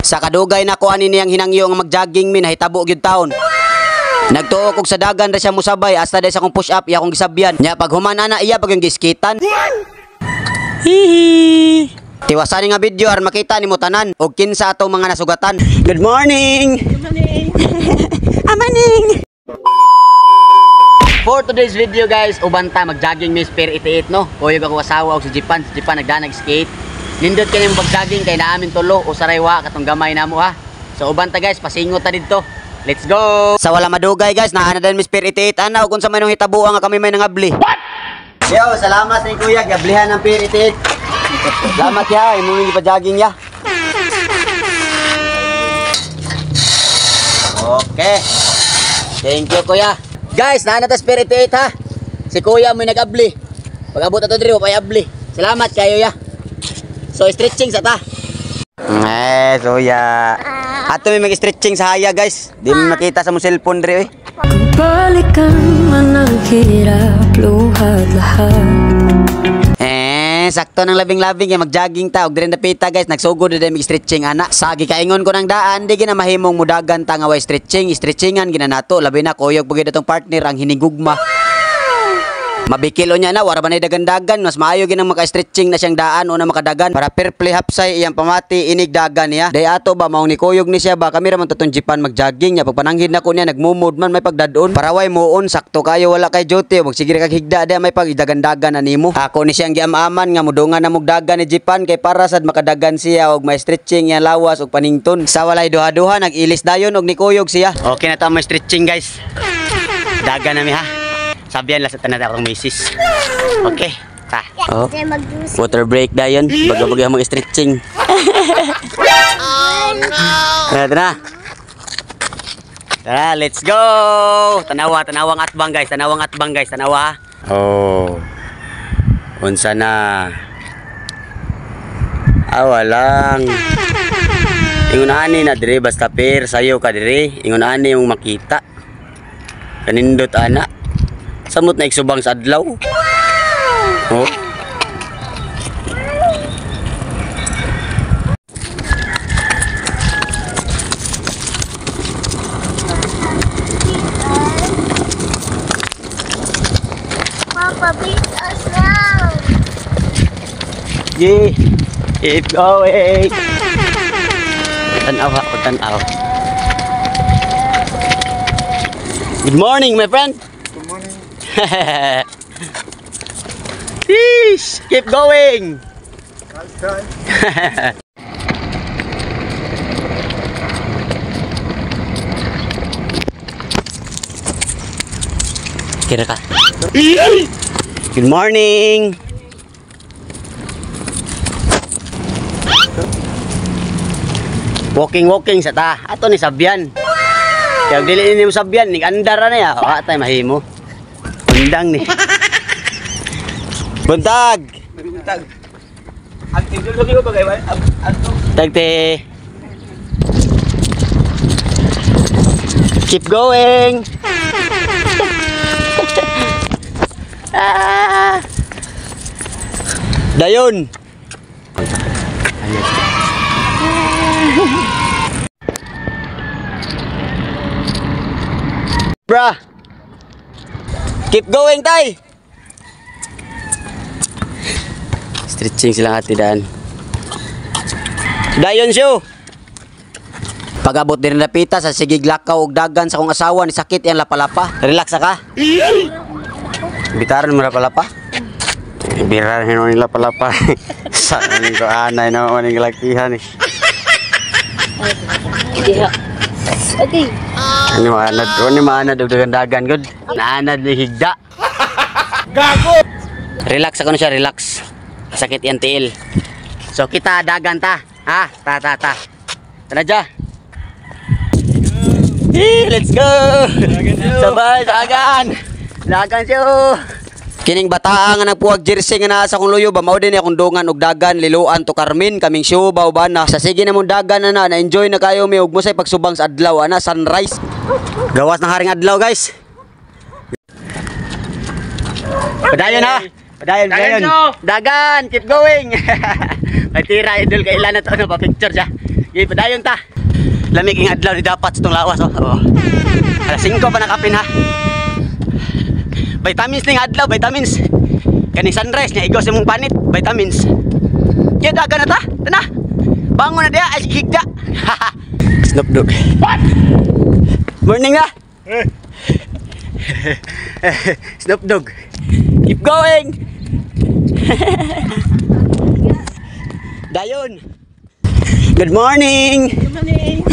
Sa kadugay na ko ani niyang hinangyo nga mag-jogging min hitabo gyud taon. Nagtuo kog sa dagan ra siya musabay hasta dai sa akong push up iya akong gisabyan. Nya pag human ana iya pag yung giskitan. Hihi. Tiwasan nga video aron makita nimo tanan og kinsa atong mga nasugatan. Good morning. Good morning. Amaning. For today's video guys, ubanta mag-jogging Miss Pier 88 no. Kuyog ako asawa og si Japan. Si Japan nagdanag skate. Nindot kani mo mag-jogging kay naamin tulo o saraywa katong gamay namo ha. So ubanta guys, pasingot ta didto. Let's go. Sa wala madugay guys, naa na din Miss Pier 88 ana ug unsa may nang hitabuan nga kami may nangabli. What? Yo, salamat sa kuya gablihan ng Pier 88. Salamat ya, imo ni pa-jogging ya. Okay. Thank you kuya. Guys, naa na ta Pier 88 ha. Si kuya mo nag-abli. Pag abot ato diri mo pay abli. Salamat kayo ya. So stretching sa ta. So ya. Ato may mag-stretching sa haya guys. Di mo makita sa mo cellphone diri oy. Balikan man ang hirap luhad-lahad. Sakto ng labing-labing kay mag-jogging ta og diri napita guys, nagsugod na mig stretching ana. Sa gikaingon ko ng daan, di gina mahimong mudagan ta nga way stretchingan gina nato labi na kuyog pugid atong partner ang hinigugma. Mabikilo niya na, wara ba na dagan-dagan, mas maayo ginang maka-stretching na siyang daan o na makadagan. Para perplay hapsay iyang pamati, inig dagan niya. Day ato ba, maong ni kuyog ni siya ba, kami raman tatong jipan mag-jogging niya. Pagpananghid na ko niya, nagmumod man, may pagdadon. Paraway moon, sakto kayo, wala kay jote. Magsigiri kag higda, day may pag-dagan-dagan na nimo. Ako ni siyang giamaman nga mudungan na mugdagan ni jipan, kay para sad makadagan siya, og may stretching yan lawas, og panington. Sa walay duha-duha, nag-ilis dayon, og ni kuyog siya. Okay na ta may stretching guys. Dagan nami ha. Sabihan lang sa tanan akong misis. Okay. Ta. Oh. Water break dayon. Baga-baga mo stretching. Oh no. Tara. Tara, let's go. Tanawang atbang guys, tanawa. Oh. Unsa na? Walang. Ingon ani na dire basta per sayo ka dire. Ingon ani yung makita. Kanindot ana. Samot na iksubang sa adlaw. Oh. Papa, beat us now. Yeah. Keep going. Tanaw. Good morning, my friend. Sheesh, keep going. Kira ka. Good morning. Walking sa ta. Ato ni sabyan. Kaya dili ni mo sabyan, ning andar na ya. Wa tay mahimo. Undang nih. Buntag. Aktif dulu ko bagaimana? Tagte. Keep going. Dayon. Bruh. Keep going, tay. Stretching silang hati dan. Dayon siyo. Pag-abot din na pita sa sigig lakaw og dagan sa kong asawa ni sakit yang lapalapa. Relax ka. Bitaran mo lapalapa. Biraran mo ni lapalapa. Sa ning ko anay na mo ning lakihan ni. Okay. Ano maanad og dagan good. Naanad ni higda. Gago. Relax ako na siya, relax. Sakit yan tiil. So kita dagan ta. Ha? Ta. Tara dya. Let's go. Sabay dagan. Dagan siyo. Kining bata nga nagpuwag jersey nga naa sa kong luyo ba mao din akong dungan og dagan liluan to Carmen kaming show ba na sa sige namon dagan na enjoy na kayo mi og musay pagsubang sa adlaw ana sunrise. Gawas ng haring adlaw guys. Padayon ha. Padayon. Dagan, keep going. May tira idol kay ilan na to pa picture siya. Okay, padayon ta. Lamig ang adlaw di dapat sa itong lawas. Oh. Alas 5 pa nakapin ha. Vitamins ning adlaw, vitamins. Kaning sunrise niya igos imong panit, vitamins. Kaya daga na ta. Tana. Bangon na dia, ay higda. Snoop Dogg. What? Morning na. Snoop Dogg. Keep going. Dayon. Good morning. Good morning.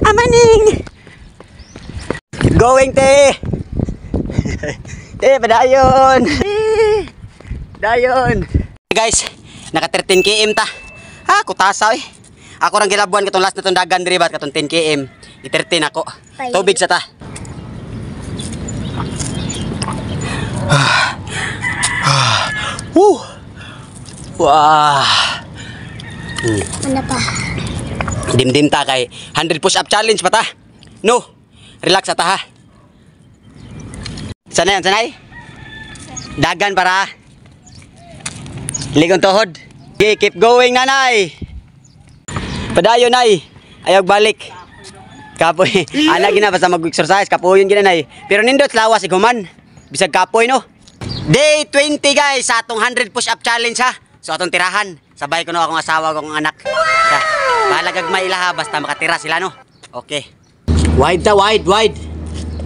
Amaning. Keep going, te. Te, padayon. Dayon. Guys, naka 13 km ta. Ha, kutasa eh. Ako rang gilabuan katong last na tong dagan diri bat katong 10 km. I-13 ako. Tubig sa ta. Wah. Ano pa? Dim-dim ta kay 100 push-up challenge pa ta. No. Relax ta ha. Sanay, sanay. Dagan para. Ligon tuhod. Okay, keep going nanay. Padayon nay. Ayog balik. Kapoy. Ana gina basta mag-exercise kapoyon gina nay. Pero nindot lawas iguman. Bisag kapoy no. Day 20 guys sa atong 100 push-up challenge ha. So atong tirahan. Sabay ko no akong asawa akong anak. Bahala gagmay ilaha basta makatira sila no. Okay. Wide ta, wide, wide.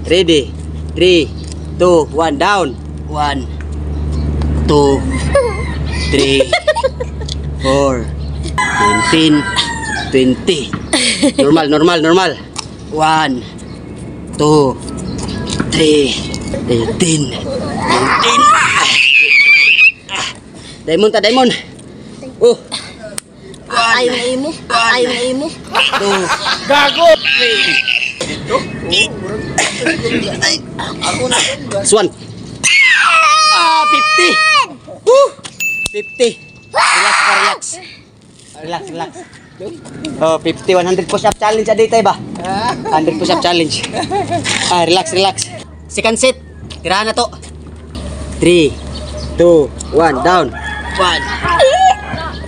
Ready. 3, 2, 1 down. 1 2 3 4 19 20. Normal, normal, normal. 1 2 3 18 19. Diamond ta, diamond. Ayaw na imo. Ayaw na imo. 2 Gago! Swan. 50. 50. Relax ka, relax. Relax, relax. Oh, 50, 100 push-up challenge adi tayo ba? 100 push-up challenge. Relax, relax. Second set. Tirahan na to. 3, 2, 1, down. 1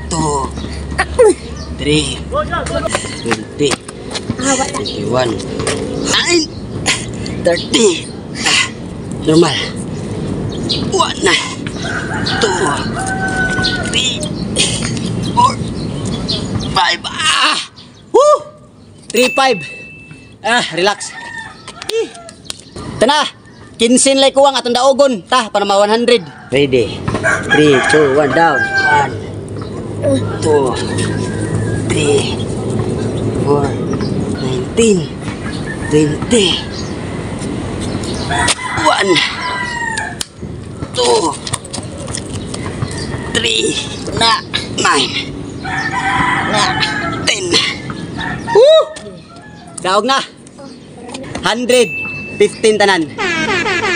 2 3 20 21 9 30. Normal. 1 2 3 4 5. Woo! 3 5. Relax. Tana. 15 lay kuwang atong daogon ta para ma 100. Ready. 3 2 1 down. 1 2 3 4 19 20 1 2 3 na 9 na 10. Woo! Daog na. 115 tanan.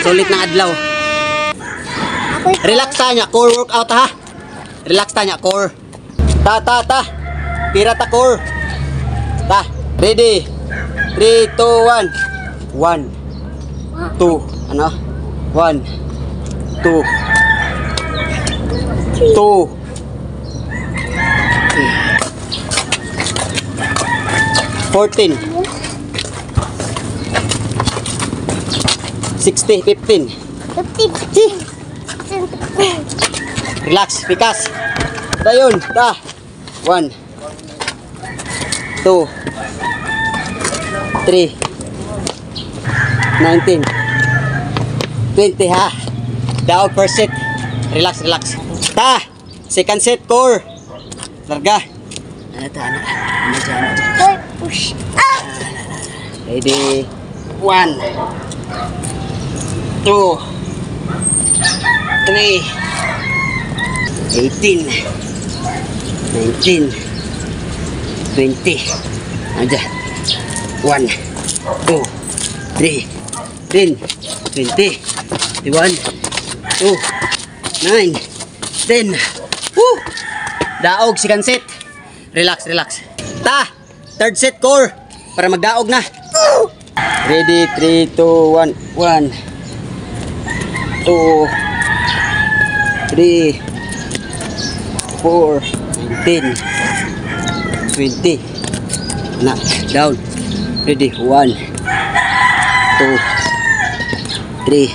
Sulit na adlaw. Relax ta nya, core workout ha. Relax ta nya, core. Ta. Tira ta core. Ta. Ready. 3 2 1. 1 2 ano? 1 2 2 14 60 15. 50. Relax, pikas. Dayon, ta. 1 2 3 19 20 ha. Daog first set. Relax, relax. Ta. Second set core. Larga. Ano ta, ano? Ano dyan, ano dyan? Push up. Ready. 1 2 3 18 19 20. Aja. 1 2 3 10 20 21 2 9 10. Woo! Daog second set. Relax, relax. Ta! Third set core para magdaog na. Ready, 3 2 1 1 2 3 4 10 20 Na, down. Ready. 1, 2, 3,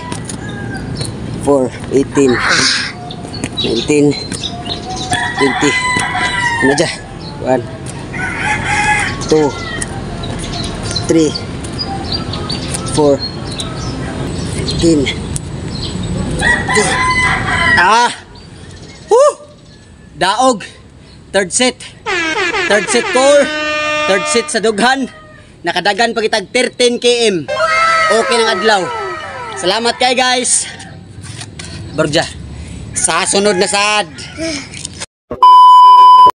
4, 18, 19, 20. Ano dyan? 1, 2, 3, 4, 15. Ah! Woo! Daog. Third set. Third set core. Third set sa dughan. Nakadagan pagitag 13 km. Okay ng adlaw. Salamat kay guys. Barja. Sa sunod na sad.